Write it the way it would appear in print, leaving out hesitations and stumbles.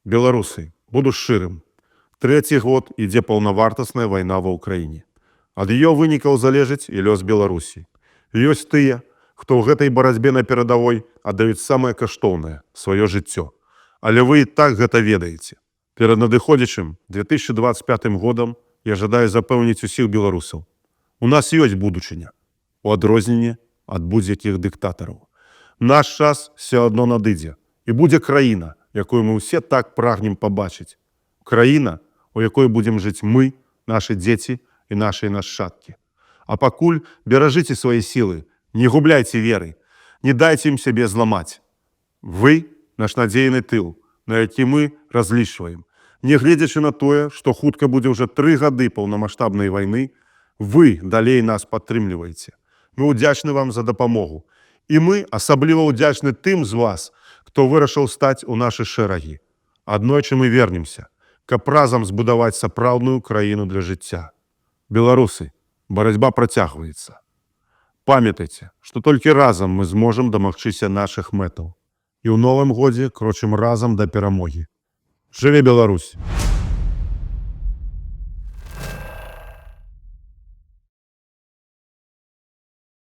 Беларусы, буду шчырым. Трэці год ідзе паўнавартасная вайна ва ўкраіне. Ад яе вынікаў залежыць і лёс Беларусі. Ёсць тыя, хто ў гэтай барацьбе на перадавой аддаюць самае каштоўнае – сваё жыццё. Але вы і так гэта ведаеце. Перад надыходзячым 2025 годам я жадаю запэўніць усіх беларусаў. У нас ёсць будучыня, у адрозненне ад будь-якіх дыктатараў. Наш час все адно надыдзе, і будзе краіна, якую мы ўсе так прагнем пабачыць. Краіна, у якой будзем жыць мы, нашы дзеці і нашыя нашчадкі. А пакуль беражыце свае сілы, не губляйце веры, не дайце ім сябе зламаць. Вы – наш надзейны тыл, на які мы разлічваем. Не гледзячы на тое, што хутка будзе ўжо 3 гады паўнамаштабнай вайны, вы далей нас падтрымліваеце. Мы ўдзячны вам за дапамогу. І мы асабліва ўдзячны тым з вас, хто вырашыў стаць у нашы шэрагі. Аднойчы мы вернемся, каб разам збудаваць сапраўдную краіну для жыцця. Беларусы, барацьба працягваецца. Памятайце, што толькі разам мы зможам дамагчыся нашых мэтаў. І ў новым годзе крочым разам да перамогі. Жыве Беларусь!